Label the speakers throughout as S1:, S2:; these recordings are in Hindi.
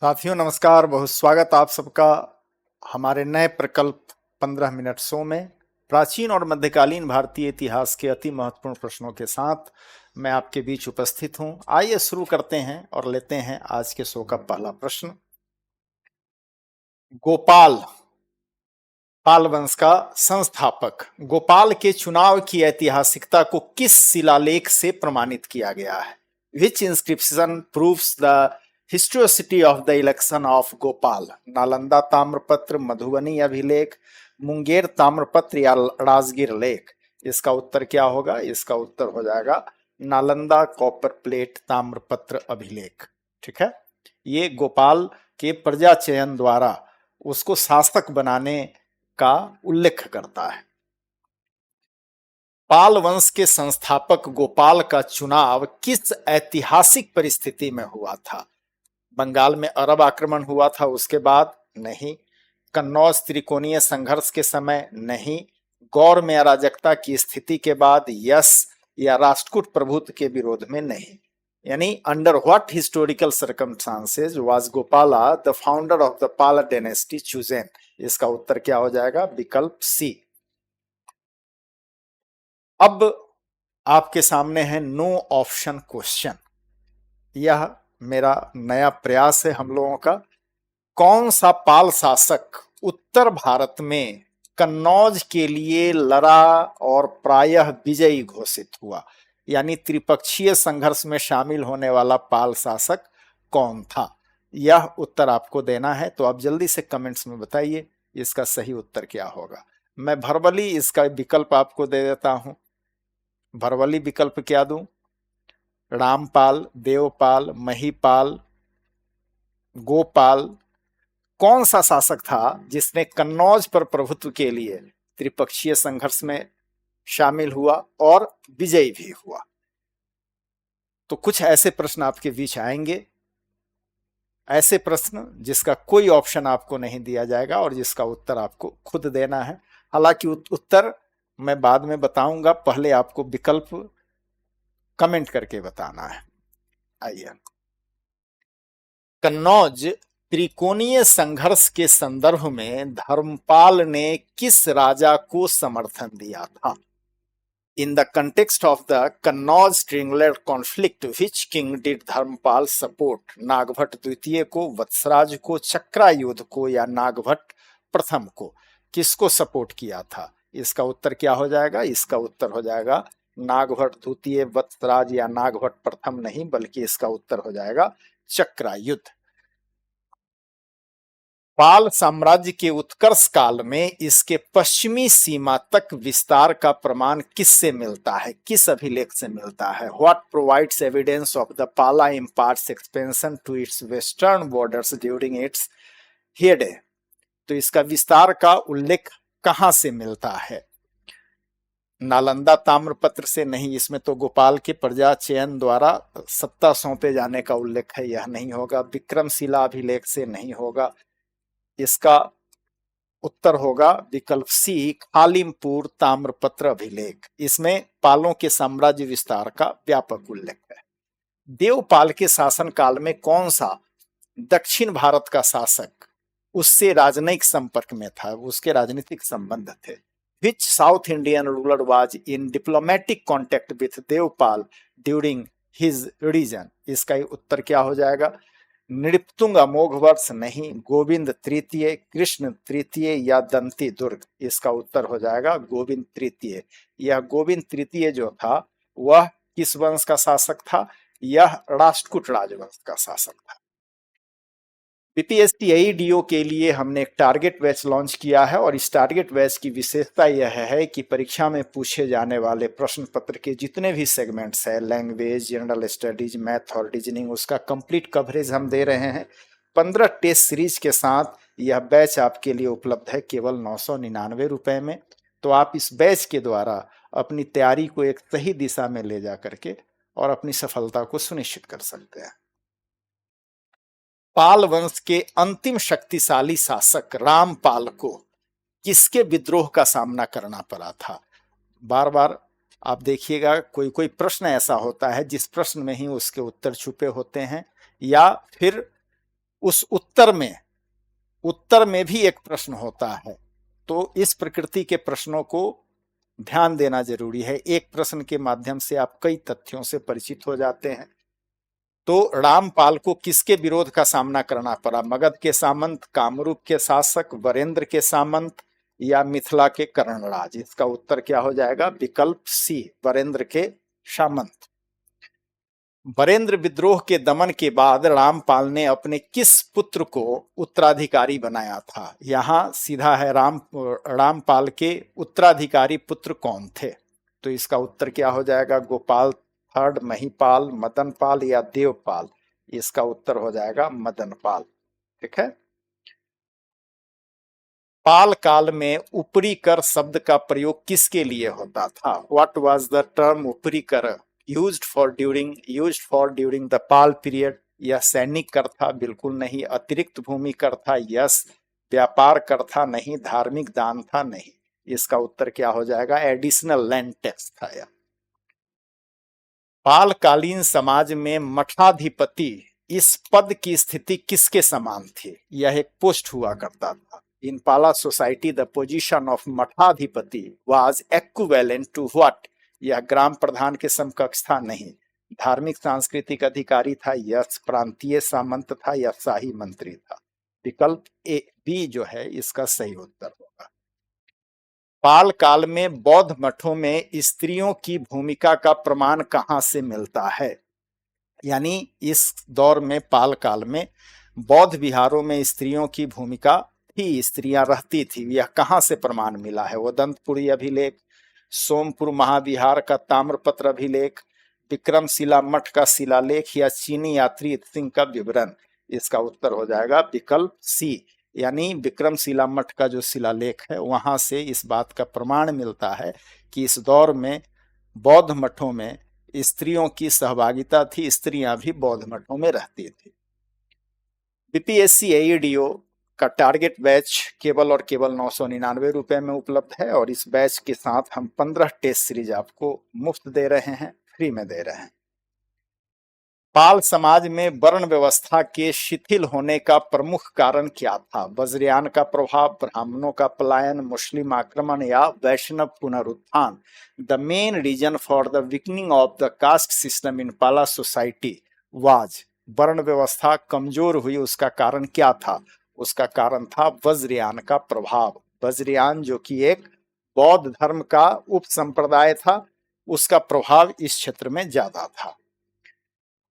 S1: साथियों नमस्कार, बहुत स्वागत आप सबका हमारे नए प्रकल्प 15 मिनट शो में। प्राचीन और मध्यकालीन भारतीय इतिहास के अति महत्वपूर्ण प्रश्नों के साथ मैं आपके बीच उपस्थित हूं। आइए शुरू करते हैं और लेते हैं आज के शो का पहला प्रश्न। गोपाल, पाल वंश का संस्थापक गोपाल के चुनाव की ऐतिहासिकता को किस शिलालेख से प्रमाणित किया गया है? Which inscription proves the historicity of the election of Gopal? Nalanda ताम्रपत्र, मधुबनी अभिलेख, मुंगेर ताम्रपत्र या राजगीर लेख? इसका उत्तर क्या होगा? इसका उत्तर हो जाएगा नालंदा कॉपर प्लेट ताम्रपत्र अभिलेख। ठीक है, ये गोपाल के प्रजा चयन द्वारा उसको शासक बनाने का उल्लेख करता है। पाल वंश के संस्थापक गोपाल का चुनाव किस ऐतिहासिक परिस्थिति में हुआ था? बंगाल में अरब आक्रमण हुआ था उसके बाद? नहीं। कन्नौज त्रिकोणीय संघर्ष के समय? नहीं। गौर में अराजकता की स्थिति के बाद? यस। या राष्ट्रकूट प्रभुत्व के विरोध में? नहीं। यानी under what historical circumstances was Gopala the founder of the Pal dynasty chosen? इसका उत्तर क्या हो जाएगा? विकल्प सी। अब आपके सामने है नो ऑप्शन क्वेश्चन। यह मेरा नया प्रयास है हम लोगों का। कौन सा पाल शासक उत्तर भारत में कन्नौज के लिए लड़ा और प्रायः विजयी घोषित हुआ? यानी त्रिपक्षीय संघर्ष में शामिल होने वाला पाल शासक कौन था? यह उत्तर आपको देना है, तो आप जल्दी से कमेंट्स में बताइए इसका सही उत्तर क्या होगा। मैं भरबली इसका विकल्प आपको दे देता हूं। भरवली विकल्प क्या दूं? रामपाल, देवपाल, महीपाल, गोपाल? कौन सा शासक था जिसने कन्नौज पर प्रभुत्व के लिए त्रिपक्षीय संघर्ष में शामिल हुआ और विजयी भी हुआ? तो कुछ ऐसे प्रश्न आपके बीच आएंगे, ऐसे प्रश्न जिसका कोई ऑप्शन आपको नहीं दिया जाएगा और जिसका उत्तर आपको खुद देना है। हालांकि उत्तर मैं बाद में बताऊंगा, पहले आपको विकल्प कमेंट करके बताना है। आइए, कन्नौज त्रिकोणीय संघर्ष के संदर्भ में धर्मपाल ने किस राजा को समर्थन दिया था? In the context of the Kannauj triangular conflict which king did Dharmapala support? Nagabhata द्वितीय को, वत्सराज को, चक्रायुध को या नागभट्ट प्रथम को? किसको सपोर्ट किया था? इसका उत्तर क्या हो जाएगा? इसका उत्तर हो जाएगा नागभट्ट द्वितीय, वत्सराज या नागभट्ट प्रथम नहीं, बल्कि इसका उत्तर हो जाएगा चक्रायुध। पाल साम्राज्य के उत्कर्ष काल में इसके पश्चिमी सीमा तक विस्तार का प्रमाण किससे मिलता है? किस अभिलेख से मिलता है? What provides evidence of the Pala empire's expansion to its western borders during its heyday? तो इसका विस्तार का उल्लेख कहां से मिलता है? नालंदा ताम्रपत्र से नहीं, इसमें तो गोपाल के प्रजा चयन द्वारा सत्ता सौंपे जाने का उल्लेख है, यह नहीं होगा। विक्रमशिला अभिलेख से नहीं होगा। इसका उत्तर होगा विकल्प सी, खालिमपुर ताम्रपत्र अभिलेख। इसमें पालों के साम्राज्य विस्तार का व्यापक उल्लेख है। देवपाल के शासन काल में कौन सा दक्षिण भारत का शासक उससे राजनयिक संपर्क में था, उसके राजनीतिक संबंध थे? Which south Indian ruler was in diplomatic contact with Devapala during his reign? इसका उत्तर क्या हो जाएगा? नृपतुंग अमोघ वर्ष नहीं, गोविंद तृतीय, कृष्ण तृतीय या दंती दुर्ग? इसका उत्तर हो जाएगा गोविंद तृतीय। यह गोविंद तृतीय जो था वह किस वंश का शासक था? यह राष्ट्रकूट राजवंश का शासक था। बीपीएससी एईडीओ के लिए हमने एक टारगेट बैच लॉन्च किया है और इस टारगेट बैच की विशेषता यह है कि परीक्षा में पूछे जाने वाले प्रश्न पत्र के जितने भी सेगमेंट्स है, लैंग्वेज, जनरल स्टडीज, मैथ और रीजनिंग, उसका कंप्लीट कवरेज हम दे रहे हैं। 15 टेस्ट सीरीज के साथ यह बैच आपके लिए उपलब्ध है केवल 999 रुपए में। तो आप इस बैच के द्वारा अपनी तैयारी को एक सही दिशा में ले जा करके और अपनी सफलता को सुनिश्चित कर सकते हैं। पाल वंश के अंतिम शक्तिशाली शासक रामपाल को किसके विद्रोह का सामना करना पड़ा था? बार बार आप देखिएगा कोई कोई प्रश्न ऐसा होता है जिस प्रश्न में ही उसके उत्तर छुपे होते हैं, या फिर उस उत्तर में भी एक प्रश्न होता है। तो इस प्रकृति के प्रश्नों को ध्यान देना जरूरी है। एक प्रश्न के माध्यम से आप कई तथ्यों से परिचित हो जाते हैं। तो रामपाल को किसके विरोध का सामना करना पड़ा? मगध के सामंत, कामरूप के शासक, वरेंद्र के सामंत या मिथिला के कर्णराज? इसका उत्तर क्या हो जाएगा? विकल्प सी, वरेंद्र के सामंत। वरेंद्र विद्रोह के दमन के बाद रामपाल ने अपने किस पुत्र को उत्तराधिकारी बनाया था? यहां सीधा है, रामपाल के उत्तराधिकारी पुत्र कौन थे? तो इसका उत्तर क्या हो जाएगा? गोपाल थर्ड, महिपाल, मदनपाल या देवपाल? इसका उत्तर हो जाएगा मदनपाल। ठीक है। पाल काल में ऊपरी कर शब्द का प्रयोग किसके लिए होता था? व्हाट वाज द टर्म ऊपरी कर used for during the Pal period? यह सैनिक कर था? बिल्कुल नहीं। अतिरिक्त भूमि कर था? यस। व्यापार कर था? नहीं। धार्मिक दान था? नहीं। इसका उत्तर क्या हो जाएगा? एडिशनल लैंड टैक्स था यह। पालकालीन समाज में मठाधिपति इस पद की स्थिति किसके समान थी? यह एक पोस्ट हुआ करता था। In Pala society the position of Mathadhipati was equivalent to what? यह ग्राम प्रधान के समकक्ष था? नहीं। धार्मिक सांस्कृतिक अधिकारी था? यस। प्रांतीय सामंत था या शाही मंत्री था? विकल्प ए बी जो है इसका सही उत्तर होगा। पाल काल में बौद्ध मठों में स्त्रियों की भूमिका का प्रमाण कहां से मिलता है? यानी इस दौर में, पाल काल में बौद्ध विहारों में स्त्रियों की भूमिका थी, स्त्रियां रहती थी। यह कहां से प्रमाण मिला है? वदंतपुरी अभिलेख, सोमपुर महाविहार का ताम्रपत्र अभिलेख, विक्रमशिला मठ का शिलालेख या चीनी यात्री सिंह का विवरण? इसका उत्तर हो जाएगा विकल्प सी, यानी विक्रमशिला मठ का जो शिलालेख है वहां से इस बात का प्रमाण मिलता है कि इस दौर में बौद्ध मठों में स्त्रियों की सहभागिता थी, स्त्रियां भी बौद्ध मठों में रहती थी। बीपीएससी एईडीओ का टारगेट बैच केवल और केवल 999 रुपए में उपलब्ध है और इस बैच के साथ हम 15 टेस्ट सीरीज आपको मुफ्त दे रहे हैं, फ्री में दे रहे हैं। पाल समाज में वर्ण व्यवस्था के शिथिल होने का प्रमुख कारण क्या था? वज्रयान का प्रभाव, ब्राह्मणों का पलायन, मुस्लिम आक्रमण या वैष्णव पुनरुत्थान? The main reason for the weakening of the caste system in Pala society was, वर्ण व्यवस्था कमजोर हुई, उसका कारण क्या था? उसका कारण था वज्रयान का प्रभाव। वज्रयान जो कि एक बौद्ध धर्म का उप संप्रदाय था, उसका प्रभाव इस क्षेत्र में ज्यादा था।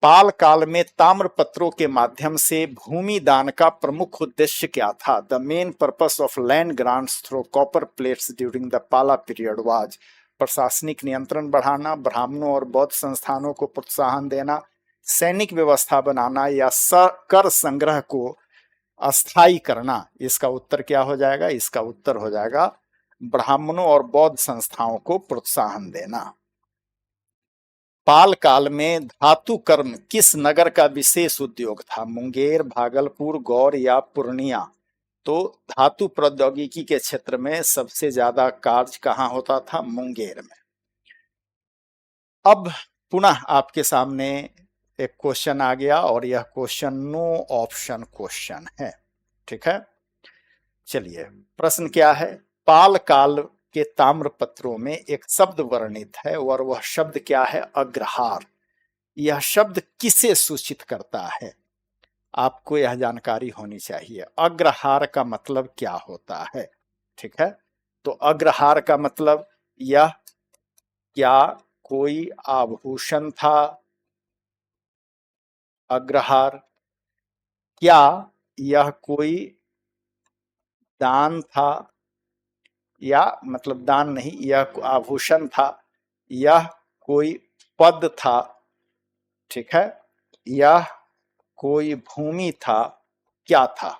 S1: पाल काल में ताम्रपत्रों के माध्यम से भूमि दान का प्रमुख उद्देश्य क्या था? The main purpose of land grants through copper plates during the Pala period was, प्रशासनिक नियंत्रण बढ़ाना, ब्राह्मणों और बौद्ध संस्थानों को प्रोत्साहन देना, सैनिक व्यवस्था बनाना या कर संग्रह को अस्थायी करना? इसका उत्तर क्या हो जाएगा? इसका उत्तर हो जाएगा ब्राह्मणों और बौद्ध संस्थाओं को प्रोत्साहन देना। पाल काल में धातु कर्म किस नगर का विशेष उद्योग था? मुंगेर, भागलपुर, गौर या पूर्णिया? तो धातु प्रौद्योगिकी के क्षेत्र में सबसे ज्यादा कार्य कहां होता था? मुंगेर में। अब पुनः आपके सामने एक क्वेश्चन आ गया और यह क्वेश्चन नो ऑप्शन क्वेश्चन है। ठीक है, चलिए प्रश्न क्या है? पाल काल के ताम्रपत्रों में एक शब्द वर्णित है और वह शब्द क्या है? अग्रहार। यह शब्द किसे सूचित करता है? आपको यह जानकारी होनी चाहिए। अग्रहार का मतलब क्या होता है? ठीक है, तो अग्रहार का मतलब यह क्या कोई आभूषण था? अग्रहार क्या यह कोई दान था? या मतलब दान नहीं, यह आभूषण था, यह कोई पद था, ठीक है, यह कोई भूमि था, क्या था?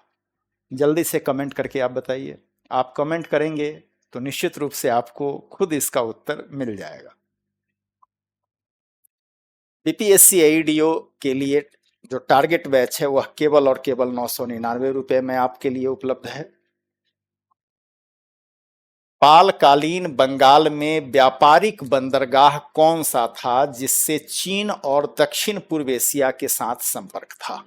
S1: जल्दी से कमेंट करके आप बताइए। आप कमेंट करेंगे तो निश्चित रूप से आपको खुद इसका उत्तर मिल जाएगा। बीपीएससी एईडीओ के लिए जो टारगेट बैच है वह केवल और केवल 999 रुपए में आपके लिए उपलब्ध है। पालकालीन बंगाल में व्यापारिक बंदरगाह कौन सा था जिससे चीन और दक्षिण पूर्व एशिया के साथ संपर्क था?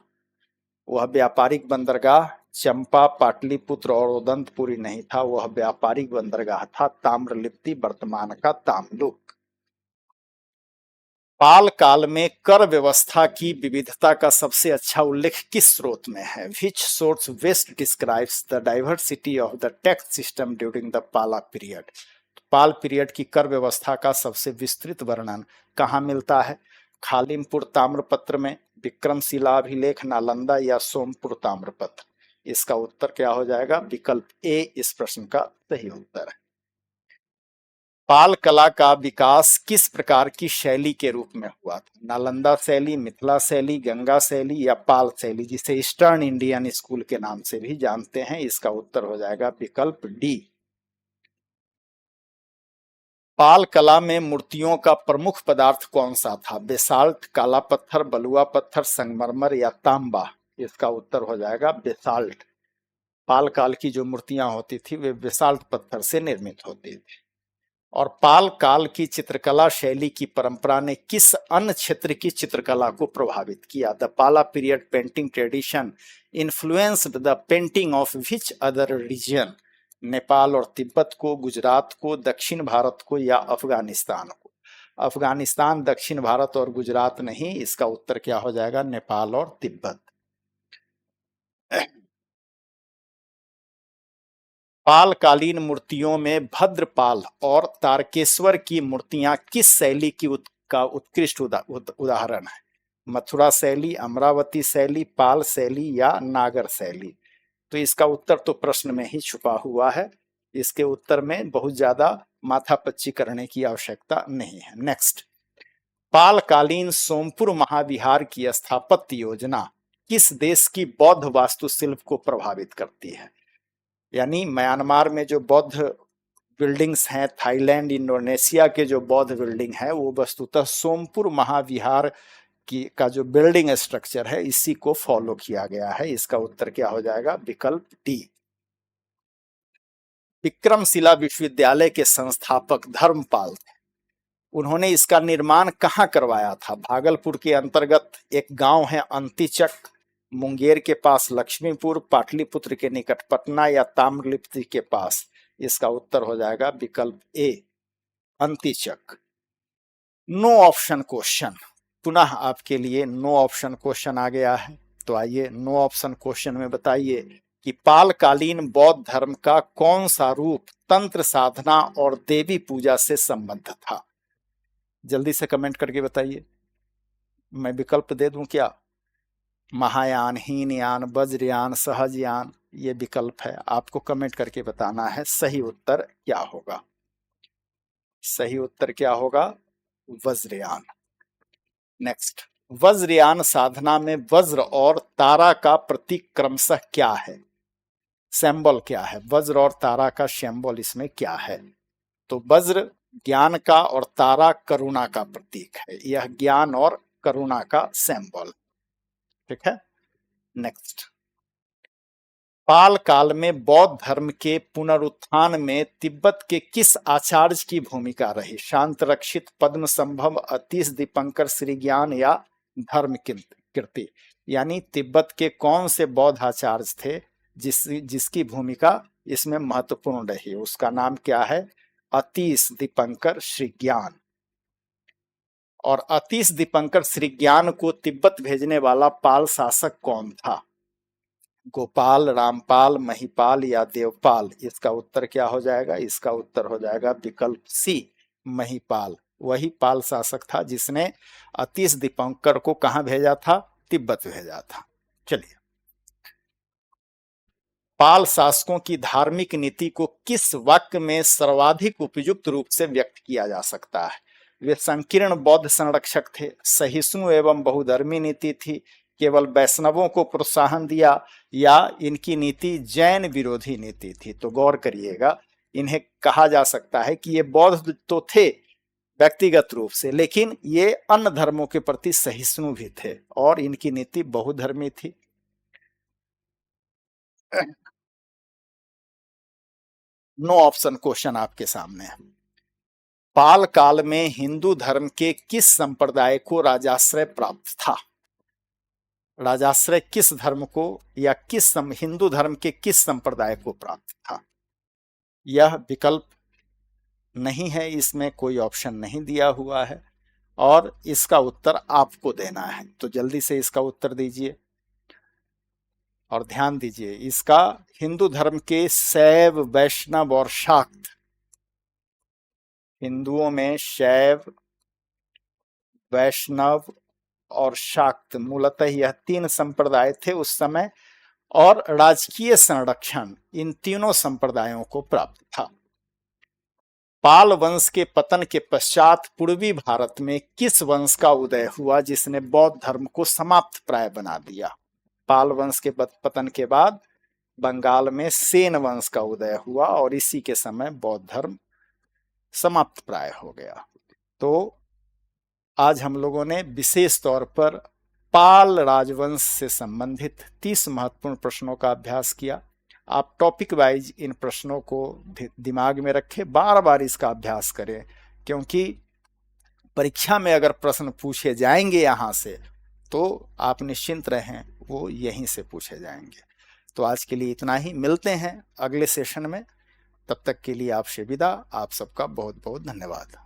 S1: वह व्यापारिक बंदरगाह चंपा, पाटलिपुत्र और उदंतपुरी नहीं था, वह व्यापारिक बंदरगाह था ताम्रलिप्ति, वर्तमान का तामलुक। पाल काल में कर व्यवस्था की विविधता का सबसे अच्छा उल्लेख किस स्रोत में है? Which source best describes the diversity of the tax system during the Pala period? Pal period की कर व्यवस्था का सबसे विस्तृत वर्णन कहाँ मिलता है? खालिमपुर ताम्रपत्र में, विक्रमशिला अभिलेख, नालंदा या सोमपुर ताम्रपत्र? इसका उत्तर क्या हो जाएगा? विकल्प ए इस प्रश्न का सही उत्तर है। पाल कला का विकास किस प्रकार की शैली के रूप में हुआ था? नालंदा शैली, मिथिला शैली, गंगा शैली या पाल शैली, जिसे ईस्टर्न इंडियन स्कूल के नाम से भी जानते हैं? इसका उत्तर हो जाएगा विकल्प डी। पाल कला में मूर्तियों का प्रमुख पदार्थ कौन सा था? बेसाल्ट, काला पत्थर, बलुआ पत्थर, संगमरमर या तांबा? इसका उत्तर हो जाएगा बेसाल्ट। पाल काल की जो मूर्तियां होती थी वे बेसाल्ट पत्थर से निर्मित होती थी। और पाल काल की चित्रकला शैली की परंपरा ने किस अन्य क्षेत्र की चित्रकला को प्रभावित किया? The Pala period painting tradition influenced the painting of which other region? Nepal और तिब्बत को, गुजरात को, दक्षिण भारत को या अफगानिस्तान को? अफगानिस्तान, दक्षिण भारत और गुजरात नहीं, इसका उत्तर क्या हो जाएगा? नेपाल और तिब्बत। पाल कालीन मूर्तियों में भद्रपाल और तारकेश्वर की मूर्तियां किस शैली की का उत्कृष्ट उदाहरण है? मथुरा शैली, अमरावती शैली, पाल शैली या नागर शैली? तो इसका उत्तर तो प्रश्न में ही छुपा हुआ है, इसके उत्तर में बहुत ज्यादा माथापच्ची करने की आवश्यकता नहीं है। नेक्स्ट, पाल कालीन सोमपुर महाविहार की स्थापत्य योजना किस देश की बौद्ध वास्तुशिल्प को प्रभावित करती है? यानी म्यांमार में जो बौद्ध बिल्डिंग्स हैं, थाईलैंड, इंडोनेशिया के जो बौद्ध बिल्डिंग है, वो वस्तुतः सोमपुर महाविहार की का जो बिल्डिंग स्ट्रक्चर है इसी को फॉलो किया गया है। इसका उत्तर क्या हो जाएगा? विकल्प डी। विक्रमशिला विश्वविद्यालय के संस्थापक धर्मपाल थे, उन्होंने इसका निर्माण कहाँ करवाया था? भागलपुर के अंतर्गत एक गांव है अंतिचक, मुंगेर के पास लक्ष्मीपुर, पाटलिपुत्र के निकट पटना या ताम्रलिप्ति के पास? इसका उत्तर हो जाएगा विकल्प ए, अंतिचक। नो ऑप्शन क्वेश्चन, पुनः आपके लिए नो ऑप्शन क्वेश्चन आ गया है। तो आइए नो ऑप्शन क्वेश्चन में बताइए कि पालकालीन बौद्ध धर्म का कौन सा रूप तंत्र साधना और देवी पूजा से संबद्ध था? जल्दी से कमेंट करके बताइए। मैं विकल्प दे दूं क्या? महायान, हीनयान, वज्रयान, सहजयान, ये विकल्प है, आपको कमेंट करके बताना है सही उत्तर क्या होगा। सही उत्तर क्या होगा? वज्रयान। नेक्स्ट, वज्रयान साधना में वज्र और तारा का प्रतीक क्रमशः क्या है? सिंबल क्या है? वज्र और तारा का सिंबल इसमें क्या है? तो वज्र ज्ञान का और तारा करुणा का प्रतीक है, यह ज्ञान और करुणा का सिंबल। ठीक है। नेक्स्ट, पाल काल में बौद्ध धर्म के पुनरुत्थान में तिब्बत के किस आचार्य की भूमिका रही? शांत रक्षित, पद्म संभव, अतीश दीपंकर श्रीज्ञान या धर्म कीर्ति? यानी तिब्बत के कौन से बौद्ध आचार्य थे जिसकी भूमिका इसमें महत्वपूर्ण रही? उसका नाम क्या है? अतीश दीपंकर श्रीज्ञान। और अतीश दीपंकर श्रीज्ञान को तिब्बत भेजने वाला पाल शासक कौन था? गोपाल, रामपाल, महिपाल या देवपाल? इसका उत्तर क्या हो जाएगा? इसका उत्तर हो जाएगा विकल्प सी, महिपाल। वही पाल शासक था जिसने अतीश दीपंकर को कहां भेजा था? तिब्बत भेजा था। चलिए, पाल शासकों की धार्मिक नीति को किस वाक्य में सर्वाधिक उपयुक्त रूप से व्यक्त किया जा सकता है? वे संकीर्ण बौद्ध संरक्षक थे, सहिष्णु एवं बहुधर्मी नीति थी, केवल वैष्णवों को प्रोत्साहन दिया, या इनकी नीति जैन विरोधी नीति थी? तो गौर करिएगा, इन्हें कहा जा सकता है कि ये बौद्ध तो थे व्यक्तिगत रूप से, लेकिन ये अन्य धर्मों के प्रति सहिष्णु भी थे और इनकी नीति बहुधर्मी थी। नो ऑप्शन क्वेश्चन आपके सामने है। पाल काल में हिंदू धर्म के किस संप्रदाय को राजाश्रय प्राप्त था? राजाश्रय किस धर्म को या हिंदू धर्म के किस संप्रदाय को प्राप्त था? यह विकल्प नहीं है, इसमें कोई ऑप्शन नहीं दिया हुआ है और इसका उत्तर आपको देना है। तो जल्दी से इसका उत्तर दीजिए और ध्यान दीजिए, इसका हिंदू धर्म के शैव, वैष्णव और शाक्त, हिंदुओं में शैव, वैष्णव और शाक्त, मूलतः यह 3 संप्रदाय थे उस समय और राजकीय संरक्षण इन तीनों संप्रदायों को प्राप्त था। पाल वंश के पतन के पश्चात पूर्वी भारत में किस वंश का उदय हुआ जिसने बौद्ध धर्म को समाप्त प्राय बना दिया? पाल वंश के पतन के बाद बंगाल में सेन वंश का उदय हुआ और इसी के समय बौद्ध धर्म समाप्त प्राय हो गया। तो आज हम लोगों ने विशेष तौर पर पाल राजवंश से संबंधित 30 महत्वपूर्ण प्रश्नों का अभ्यास किया। आप टॉपिक वाइज इन प्रश्नों को दिमाग में रखें, बार बार इसका अभ्यास करें, क्योंकि परीक्षा में अगर प्रश्न पूछे जाएंगे यहाँ से तो आप निश्चिंत रहें, वो यहीं से पूछे जाएंगे। तो आज के लिए इतना ही, मिलते हैं अगले सेशन में। तब तक के लिए आपसे विदा। आप सबका बहुत बहुत धन्यवाद।